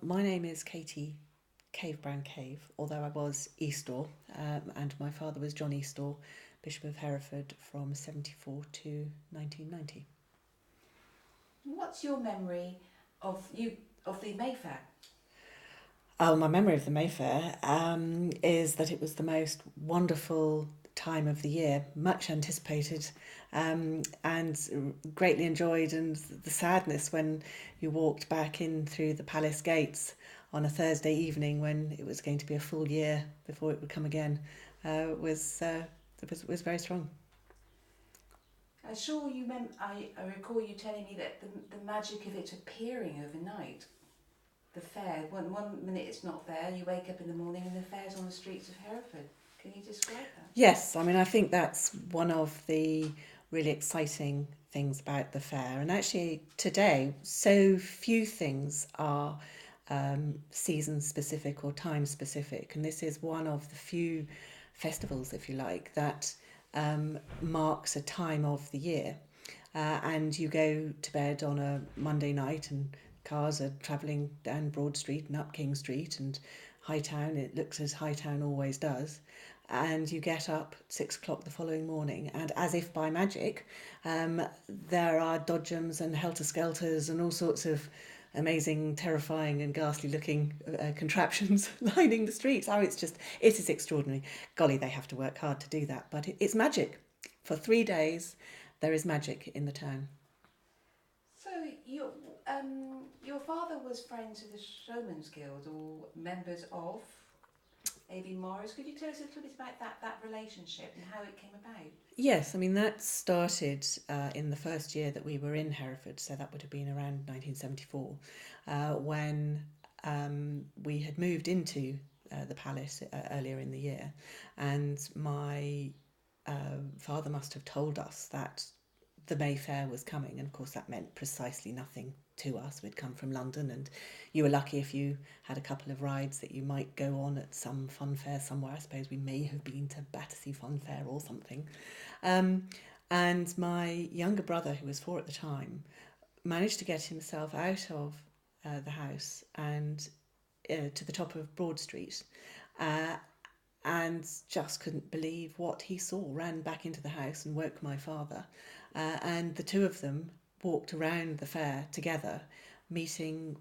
My name is Katie Cave Browne-Cave, although I was Eastaugh, and my father was John Eastaugh, Bishop of Hereford from 74 to 1990. What's your memory of the Mayfair? Oh, my memory of the Mayfair is that it was the most wonderful time of the year, much anticipated, and greatly enjoyed. And the sadness when you walked back in through the palace gates on a Thursday evening when it was going to be a full year before it would come again was very strong. I'm sure I recall you telling me that the magic of it appearing overnight. The fair. One minute it's not there. You wake up in the morning and the fair's on the streets of Hereford. Can you describe that? Yes, I mean, I think that's one of the really exciting things about the fair. And actually, today, so few things are season specific or time specific. And this is one of the few festivals, if you like, that marks a time of the year. And you go to bed on a Monday night and cars are travelling down Broad Street and up King Street and Hightown. It looks as Hightown always does. And you get up at 6 o'clock the following morning, and as if by magic, there are dodgems and helter-skelters and all sorts of amazing, terrifying and ghastly looking contraptions lining the streets. Oh, it is extraordinary. Golly, they have to work hard to do that, but it's magic. For 3 days, there is magic in the town. So your father was friends with the Showman's Guild or members of A.B. Morris. Could you tell us a little bit about that relationship and how it came about? Yes, I mean, that started in the first year that we were in Hereford, so that would have been around 1974, when we had moved into the palace earlier in the year, and my father must have told us that the Mayfair was coming, and of course that meant precisely nothing to us. We'd come from London, and you were lucky if you had a couple of rides that you might go on at some fun fair somewhere. I suppose we may have been to Battersea Fun Fair or something. And my younger brother, who was 4 at the time, managed to get himself out of the house and to the top of Broad Street, and just couldn't believe what he saw. Ran back into the house and woke my father, and the two of them walked around the fair together, meeting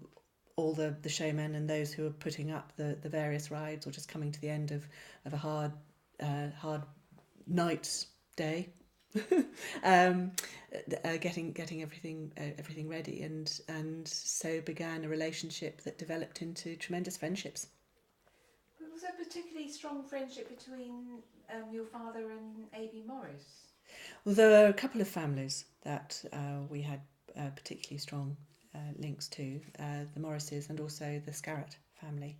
all the showmen and those who were putting up the various rides or just coming to the end of a hard night's day. Getting everything ready, and so began a relationship that developed into tremendous friendships. Was there a particularly strong friendship between your father and A.B. Morris? Well, there were a couple of families that we had particularly strong links to, the Morrises and also the Scarrett family.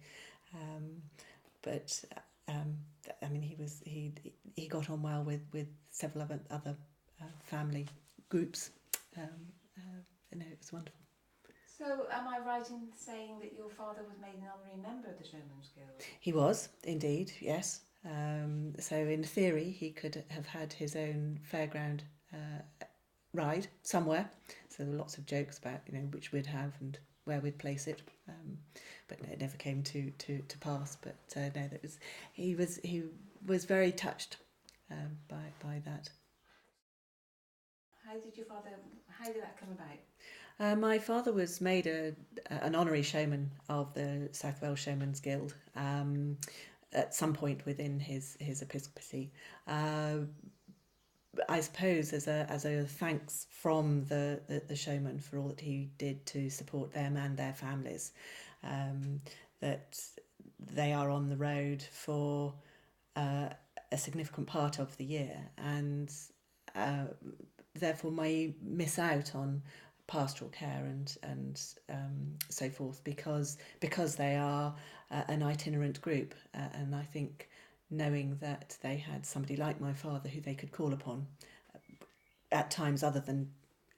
But I mean, he got on well with several other family groups. No, it was wonderful. So, am I right in saying that your father was made an honorary member of the Showman's Guild? He was, indeed, yes. So in theory, he could have had his own fairground ride somewhere. So there were lots of jokes about, which we'd have and where we'd place it. But no, it never came to pass. But no, he was very touched by that. How did that come about? My father was made an honorary showman of the South Wales Showman's Guild at some point within his episcopacy. I suppose as a thanks from the showman for all that he did to support them and their families, that they are on the road for a significant part of the year, and therefore may miss out on pastoral care and so forth because they are an itinerant group, and I think knowing that they had somebody like my father who they could call upon at times other than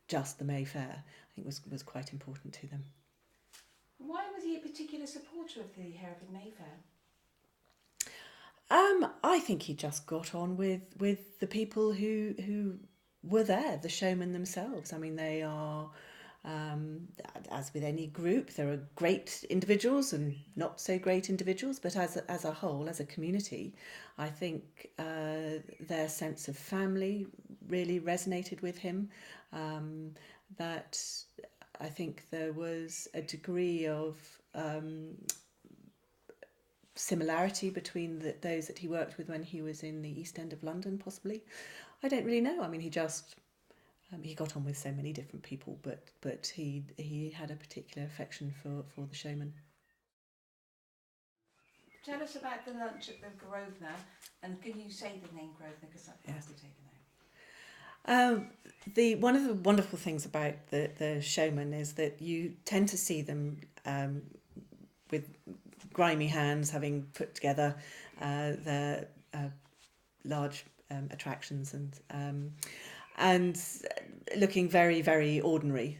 just the Mayfair, I think was quite important to them. Why was he a particular supporter of the Hereford Mayfair? I think he just got on with the people who were there, the showmen themselves. I mean, they are As with any group, there are great individuals and not so great individuals, but as a whole, as a community, I think their sense of family really resonated with him. That I think there was a degree of similarity between those that he worked with when he was in the East End of London, possibly. I don't really know. I mean, he got on with so many different people, but he had a particular affection for the showman. Tell us about the lunch at the Grosvenor, and can you say the name Grosvenor, because that has to be taken out. One of the wonderful things about the showman is that you tend to see them with grimy hands, having put together their large attractions and looking very, very ordinary.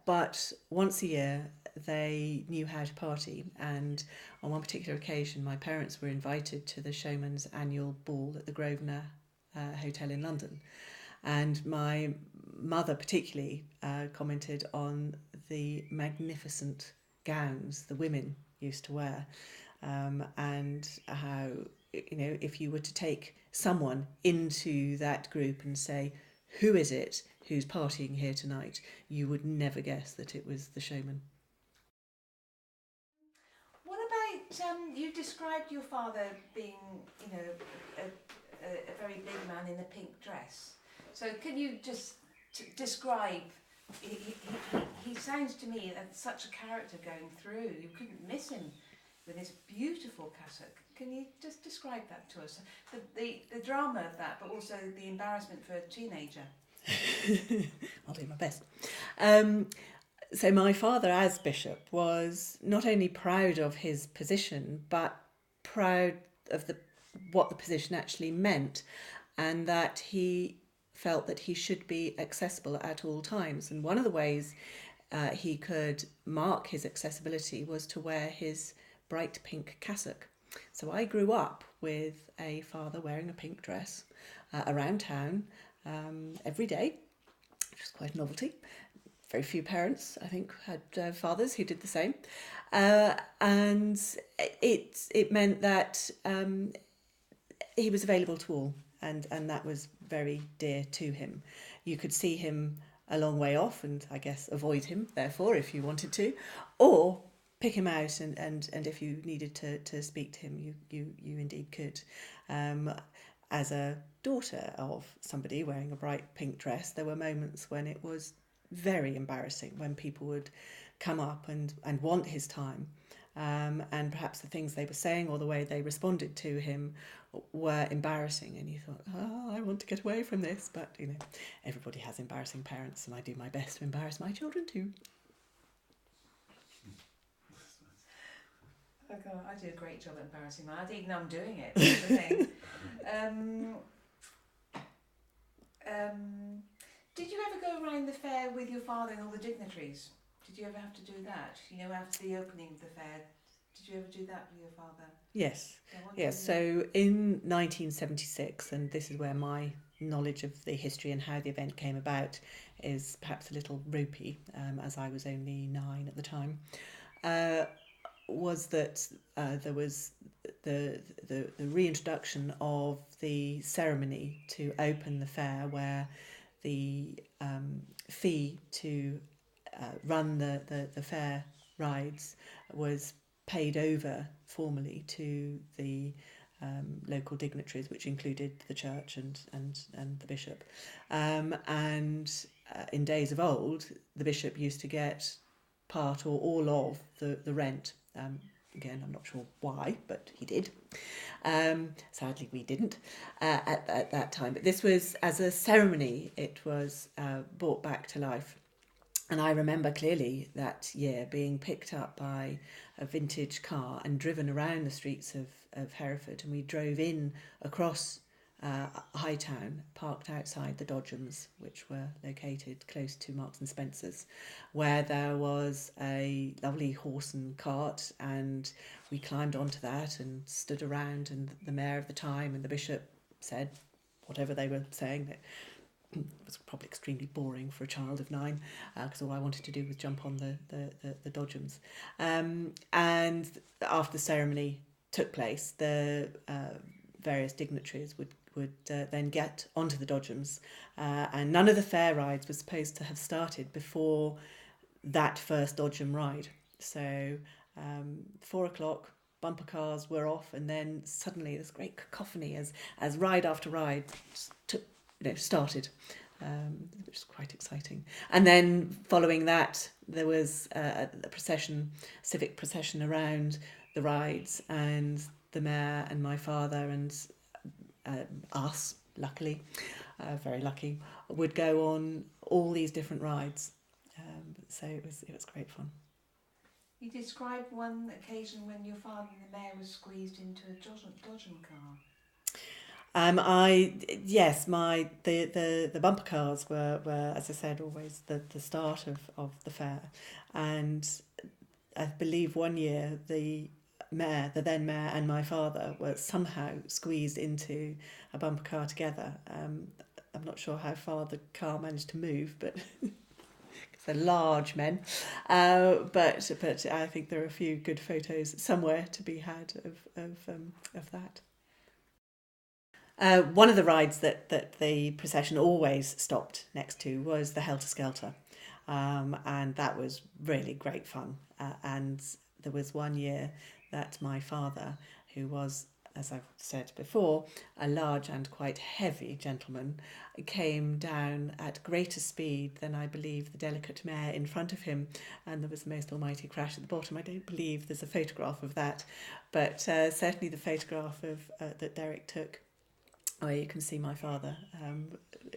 But once a year, they knew how to party. And on one particular occasion, my parents were invited to the showman's annual ball at the Grosvenor Hotel in London. And my mother particularly commented on the magnificent gowns the women used to wear, and how, if you were to take someone into that group and say, who is it who's partying here tonight, you would never guess that it was the showman. What about, you described your father being, a very big man in a pink dress. So can you just describe, he sounds to me as such a character going through. You couldn't miss him with his beautiful cassock. Can you just describe that to us? The drama of that, but also the embarrassment for a teenager. I'll do my best. So my father, as bishop, was not only proud of his position, but proud of what the position actually meant, and that he felt that he should be accessible at all times. And one of the ways he could mark his accessibility was to wear his bright pink cassock. So I grew up with a father wearing a pink dress around town every day, which was quite a novelty. Very few parents, I think, had fathers who did the same. And it meant that he was available to all, and that was very dear to him. You could see him a long way off and, I guess, avoid him, therefore, if you wanted to, or pick him out and if you needed to speak to him, you indeed could. As a daughter of somebody wearing a bright pink dress, there were moments when it was very embarrassing, when people would come up and want his time, and perhaps the things they were saying or the way they responded to him were embarrassing, and you thought, I want to get away from this. But everybody has embarrassing parents, and I do my best to embarrass my children too. Oh God, I do a great job at embarrassing mine. I didn't know I'm doing it. That's the thing. Did you ever go around the fair with your father and all the dignitaries? Did you ever have to do that? After the opening of the fair, did you ever do that with your father? Yes. Yes. So in 1976, and this is where my knowledge of the history and how the event came about is perhaps a little ropey, as I was only 9 at the time, was that there was the reintroduction of the ceremony to open the fair, where the fee to run the fair rides was paid over formally to the local dignitaries, which included the church and the bishop. And in days of old, the bishop used to get part or all of the rent. Again, I'm not sure why, but he did. Sadly, we didn't at that time. But this was, as a ceremony, it was brought back to life. And I remember clearly that year being picked up by a vintage car and driven around the streets of Hereford. And we drove in across Hightown, parked outside the Dodgems, which were located close to Marks and Spencer's, where there was a lovely horse and cart, and we climbed onto that and stood around, and the mayor of the time and the bishop said whatever they were saying, that it was probably extremely boring for a child of 9, because all I wanted to do was jump on the dodgems. And after the ceremony took place, the various dignitaries would then get onto the dodgems, and none of the fair rides were supposed to have started before that first dodgem ride. So 4 o'clock, bumper cars were off, and then suddenly this great cacophony as ride after ride started, which was quite exciting. And then following that, there was a civic procession around the rides, and the mayor and my father and us, luckily, very lucky, would go on all these different rides. So it was great fun. You described one occasion when your father and the mayor was squeezed into a dodgem car. The bumper cars were, as I said, always the start of the fair, and I believe one year the then mayor and my father were somehow squeezed into a bumper car together. I'm not sure how far the car managed to move, but they're large men. But I think there are a few good photos somewhere to be had of that. One of the rides that the procession always stopped next to was the Helter Skelter, and that was really great fun. And there was one year that my father, who was, as I've said before, a large and quite heavy gentleman, came down at greater speed than I believe the delicate mare in front of him, and there was the most almighty crash at the bottom. I don't believe there's a photograph of that, but certainly the photograph of that Derek took, where you can see my father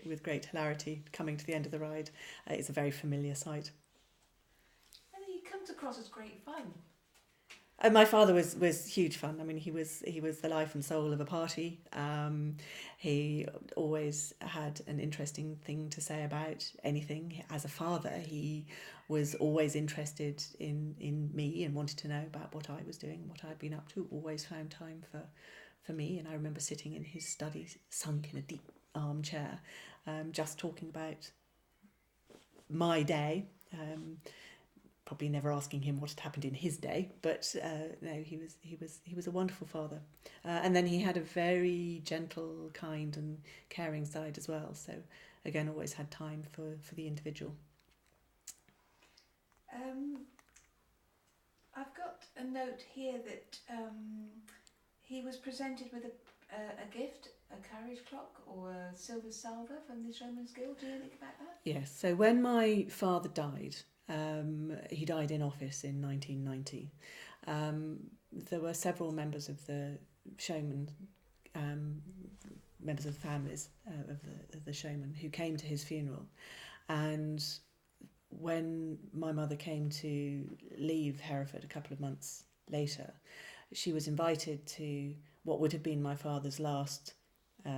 with great hilarity coming to the end of the ride, is a very familiar sight. And he comes across as great fun. My father was huge fun. I mean, he was the life and soul of a party. He always had an interesting thing to say about anything. As a father, he was always interested in me and wanted to know about what I was doing, what I'd been up to. Always found time for me. And I remember sitting in his study, sunk in a deep armchair, just talking about my day. Probably never asking him what had happened in his day, but no, he was a wonderful father, and then he had a very gentle, kind, and caring side as well. So again, always had time for the individual. I've got a note here that he was presented with a gift, a carriage clock or a silver salver from the Showman's Guild. Do you know anything about that? Yes. So when my father died, he died in office in 1990. There were several members of the showman, members of the families of the showman, who came to his funeral. And when my mother came to leave Hereford a couple of months later, she was invited to what would have been my father's last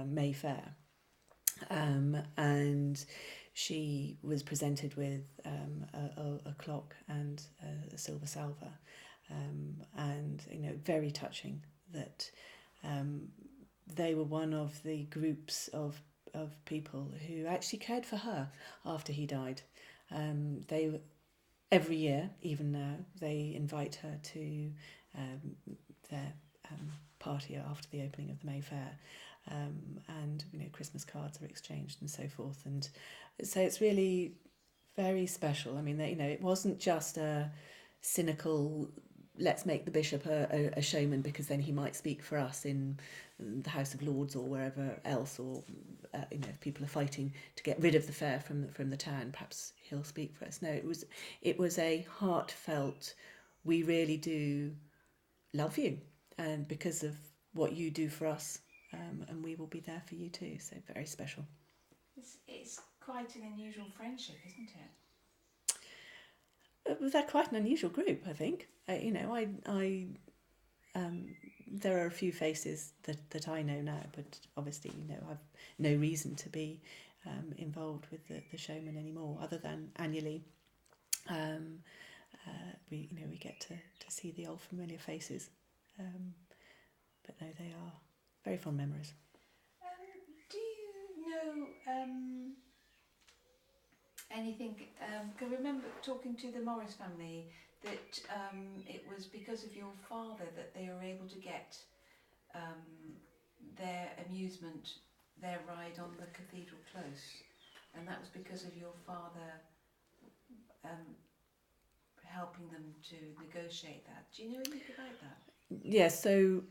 May Fair. And she was presented with a clock and a silver salver, and very touching that they were one of the groups of people who actually cared for her after he died. They every year, even now, they invite her to their party after the opening of the May Fair. And Christmas cards are exchanged and so forth, and so it's really very special. I mean, it wasn't just a cynical let's make the bishop a showman because then he might speak for us in the House of Lords or wherever else, or if people are fighting to get rid of the fair from the town, perhaps he'll speak for us. No, it was a heartfelt, we really do love you, and because of what you do for us, and we will be there for you too. So very special. It's quite an unusual friendship, isn't it? They're quite an unusual group, I think. There are a few faces that I know now, but obviously, I've no reason to be involved with the showman anymore, other than annually. We get to see the old familiar faces, but no, they are very fond memories. Do you know anything? Can I remember talking to the Morris family that it was because of your father that they were able to get their amusement, their ride on the Cathedral Close, and that was because of your father helping them to negotiate that. Do you know anything about that? Yes, so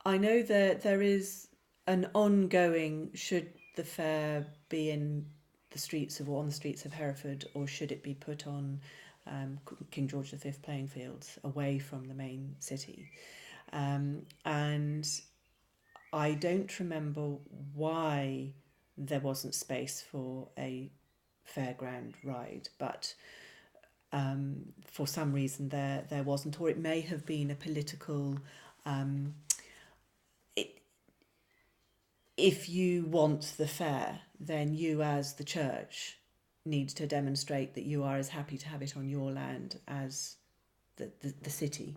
I know that there is an ongoing, should the fair be in the streets of, or on the streets of Hereford, or should it be put on King George V playing fields away from the main city? And I don't remember why there wasn't space for a fairground ride, but for some reason there wasn't, or it may have been a political. If you want the fair, then you as the church need to demonstrate that you are as happy to have it on your land as the city.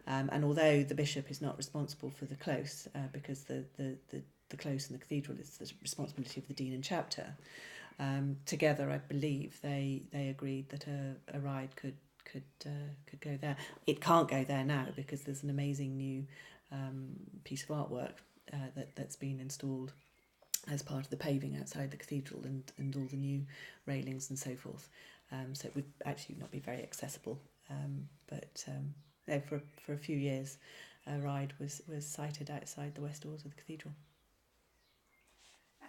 And although the bishop is not responsible for the close, because the close and the cathedral is the responsibility of the dean and chapter, together I believe they agreed that a ride could go there. It can't go there now because there's an amazing new piece of artwork that's been installed as part of the paving outside the cathedral, and all the new railings and so forth. So it would actually not be very accessible. But for a few years, a ride was sited outside the west doors of the cathedral.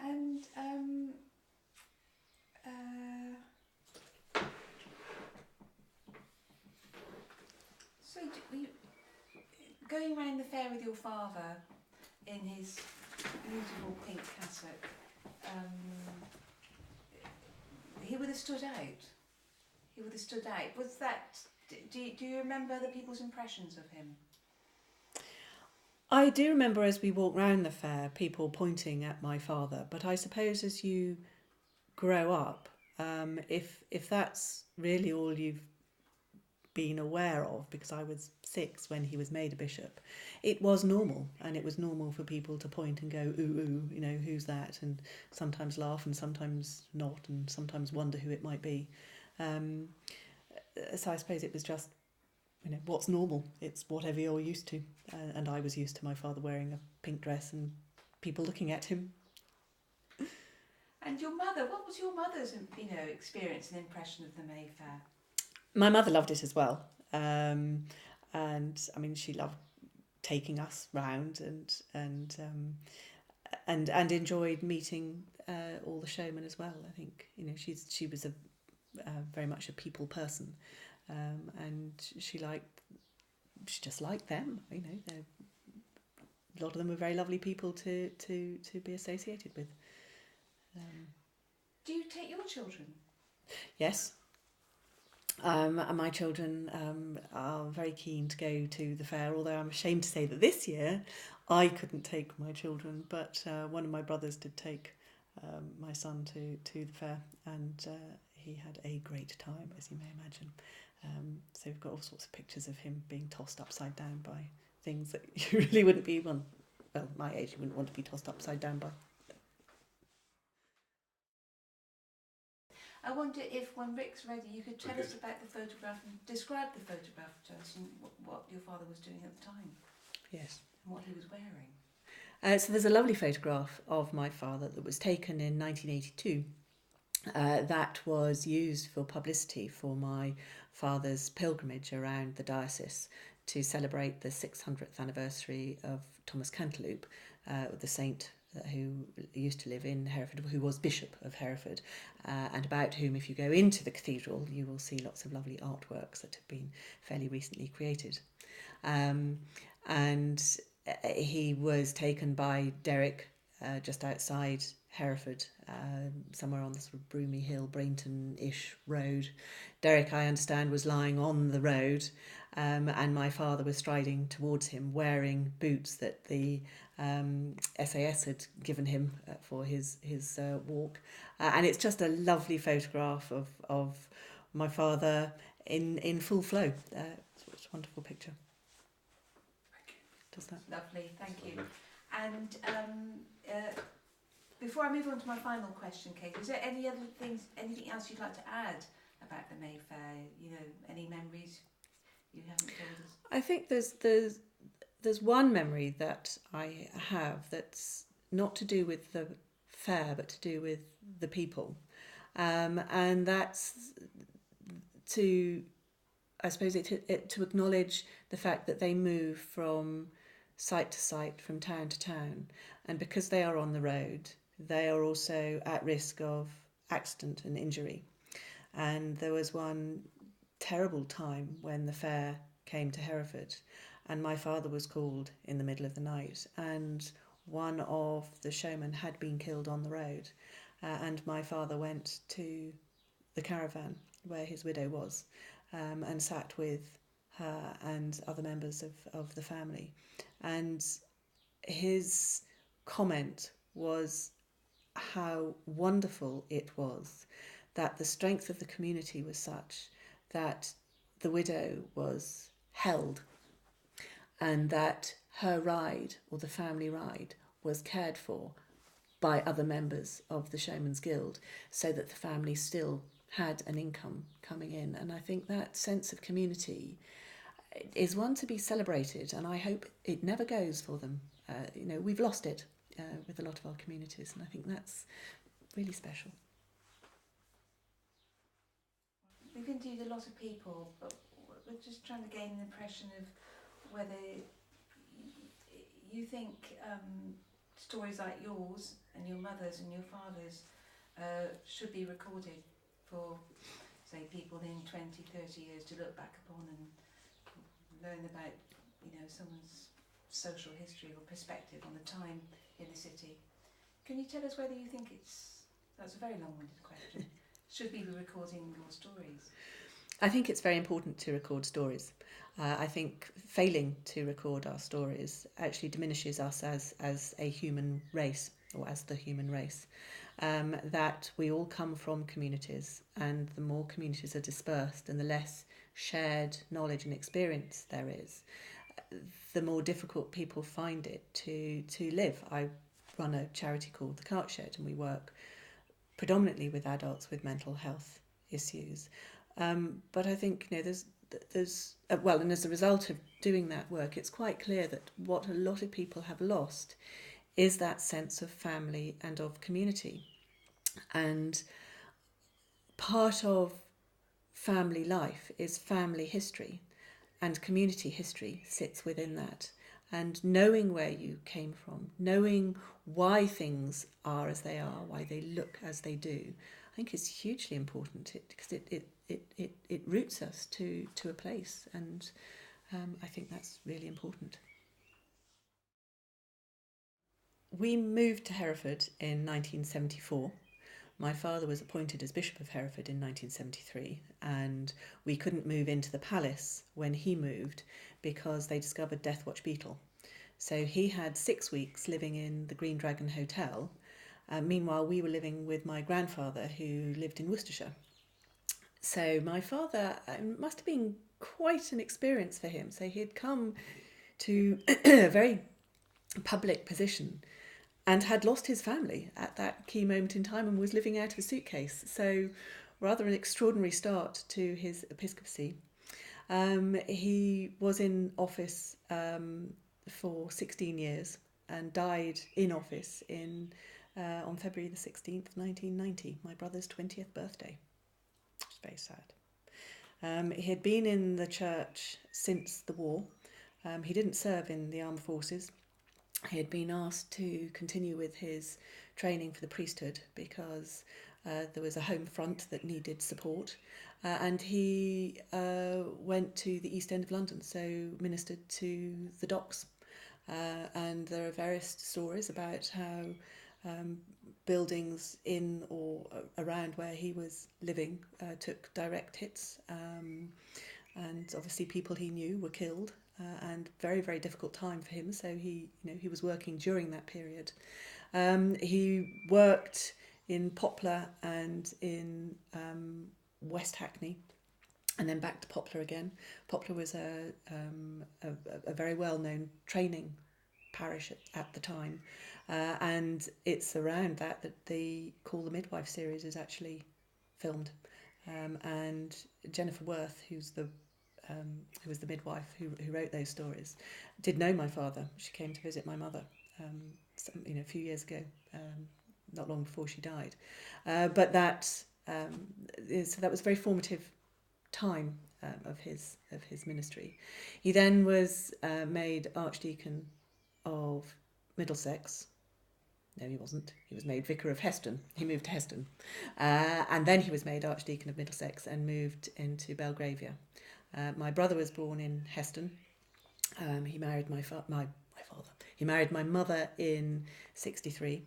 And so you, going around the fair with your father in his beautiful pink cassock, he would have stood out. He would have stood out. Was that? Do you remember other people's impressions of him? I do remember as we walked round the fair, people pointing at my father. But I suppose as you grow up, if that's really all you've been aware of, because I was 6 when he was made a bishop, it was normal, and it was normal for people to point and go, ooh, you know, who's that? And sometimes laugh and sometimes not, and sometimes wonder who it might be. So I suppose it was just, you know, what's normal? It's whatever you're used to. And I was used to my father wearing a pink dress and people looking at him. And your mother, what was your mother's, experience and impression of the Mayfair? My mother loved it as well. And I mean, she loved taking us round and enjoyed meeting all the showmen as well. I think, you know, she was a very much a people person, and she just liked them. You know, a lot of them were very lovely people to be associated with. Do you take your children? Yes. And my children are very keen to go to the fair, although I'm ashamed to say that this year I couldn't take my children, but one of my brothers did take my son to the fair, and he had a great time, as you may imagine. So we've got all sorts of pictures of him being tossed upside down by things that you really wouldn't be, well, my age, you wouldn't want to be tossed upside down by. I wonder if, when Rick's ready, you could tell us about the photograph and describe the photograph to us and what your father was doing at the time. Yes. And what he was wearing. So there's a lovely photograph of my father that was taken in 1982. That was used for publicity for my father's pilgrimage around the diocese to celebrate the 600th anniversary of Thomas Cantilupe, the saint who used to live in Hereford, who was Bishop of Hereford, and about whom, if you go into the cathedral, you will see lots of lovely artworks that have been fairly recently created. And he was taken by Derek just outside Hereford, somewhere on the sort of Broomy Hill, Brainton-ish road. Derek, I understand, was lying on the road, and my father was striding towards him, wearing boots that the SAS had given him for his walk. And it's just a lovely photograph of my father in full flow. It's a wonderful picture. Does that? Lovely, thank you. And Before I move on to my final question, Kate, is there anything else you'd like to add about the Mayfair? Any memories you haven't told us? I think there's one memory that I have that's not to do with the fair, but to do with the people, and that's to, I suppose, to acknowledge the fact that they move from site to site, from town to town, and because they are on the road, they are also at risk of accident and injury. And there was one terrible time when the fair came to Hereford, and my father was called in the middle of the night, and one of the showmen had been killed on the road, and my father went to the caravan where his widow was, and sat with her and other members of the family. And his comment was how wonderful it was that the strength of the community was such that the widow was held, and that her ride, or the family ride, was cared for by other members of the Showman's Guild, so that the family still had an income coming in. And I think that sense of community is one to be celebrated, and I hope it never goes for them. We've lost it with a lot of our communities, and I think that's really special. We've interviewed a lot of people, but we're just trying to gain an impression of whether you think stories like yours and your mother's and your father's should be recorded for, say, people in 20, 30 years to look back upon and learn about, someone's social history or perspective on the time in the city. Can you tell us whether you think that's a very long-winded question, should we be recording your stories? I think it's very important to record stories. I think failing to record our stories actually diminishes us as a human race, or as the human race. That we all come from communities, and the more communities are dispersed and the less shared knowledge and experience there is, the more difficult people find it to live. I run a charity called the Cart Shed, and we work predominantly with adults with mental health issues. But I think there's and as a result of doing that work, it's quite clear that what a lot of people have lost is that sense of family and of community. And part of family life is family history, and community history sits within that. And knowing where you came from, knowing why things are as they are, why they look as they do, I think is hugely important, because it roots us to a place, and I think that's really important. We moved to Hereford in 1974. My father was appointed as Bishop of Hereford in 1973, and we couldn't move into the palace when he moved because they discovered Death Watch beetle. So he had 6 weeks living in the Green Dragon Hotel. Meanwhile, we were living with my grandfather, who lived in Worcestershire. So my father, must have been quite an experience for him. So he had come to a very public position and had lost his family at that key moment in time and was living out of a suitcase. So rather an extraordinary start to his episcopacy. He was in office for 16 years and died in office on February the 16th, 1990, my brother's 20th birthday. It's very sad. He had been in the church since the war. He didn't serve in the armed forces. He had been asked to continue with his training for the priesthood because there was a home front that needed support, and he went to the East End of London, so ministered to the docks. And there are various stories about how buildings in or around where he was living took direct hits, and obviously people he knew were killed. And very, very difficult time for him. So he was working during that period. He worked in Poplar and in West Hackney, and then back to Poplar again. Poplar was a very well-known training parish at the time. And it's around that the Call the Midwife series is actually filmed. And Jennifer Worth, who was the midwife who wrote those stories, did know my father. She came to visit my mother, a few years ago, not long before she died. But that so that was a very formative time of his ministry. He then was made Archdeacon of Middlesex. No, he wasn't. He was made Vicar of Heston. He moved to Heston. And then he was made Archdeacon of Middlesex and moved into Belgravia. My brother was born in Heston. He married my father. He married my mother in 63.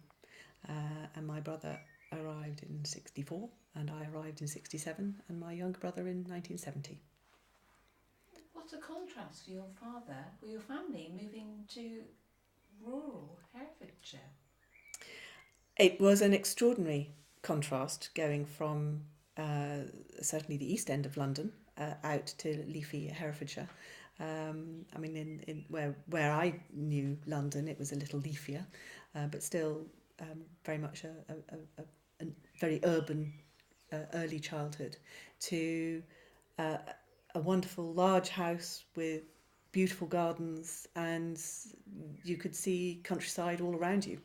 And my brother arrived in 64. And I arrived in 67. And my younger brother in 1970. What a contrast for your father, for your family, moving to rural Herefordshire. It was an extraordinary contrast going from certainly the east end of London out to leafy Herefordshire. In where I knew London, it was a little leafier, but still very much a very urban early childhood, to a wonderful large house with beautiful gardens, and you could see countryside all around you.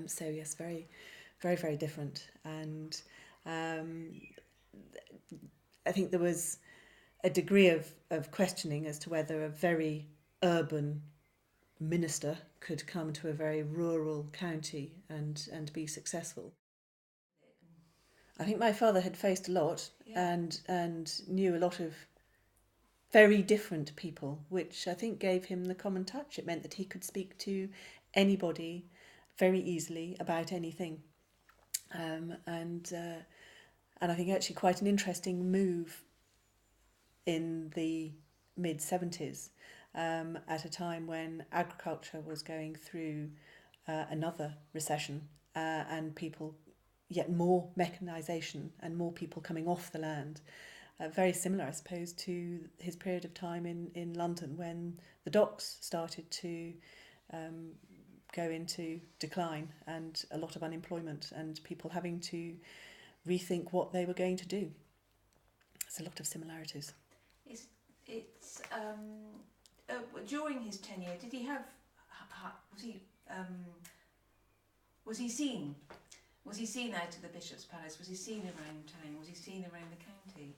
So yes, very, very, very different. And I think there was a degree of questioning as to whether a very urban minister could come to a very rural county and be successful. I think my father had faced a lot, and knew a lot of very different people, which I think gave him the common touch. It meant that he could speak to anybody very easily about anything, and I think actually quite an interesting move in the mid-70s, at a time when agriculture was going through another recession, and people, yet more mechanisation and more people coming off the land. Very similar, I suppose, to his period of time in London, when the docks started to go into decline, and a lot of unemployment and people having to rethink what they were going to do. There's a lot of similarities. It's during his tenure, did he have, was he seen? Was he seen out of the Bishop's Palace? Was he seen around town? Was he seen around the county?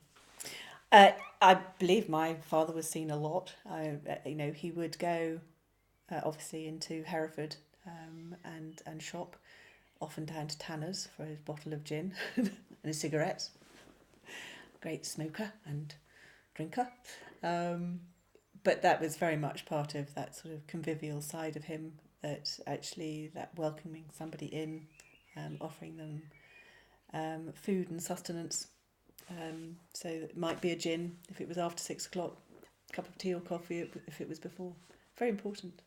I believe my father was seen a lot. He would go obviously into Hereford and shop, often down to Tanner's for his bottle of gin and his cigarettes. Great smoker and drinker. But that was very much part of that sort of convivial side of him, that actually that welcoming somebody in, offering them food and sustenance. So it might be a gin if it was after 6 o'clock, a cup of tea or coffee if it was before. Very important.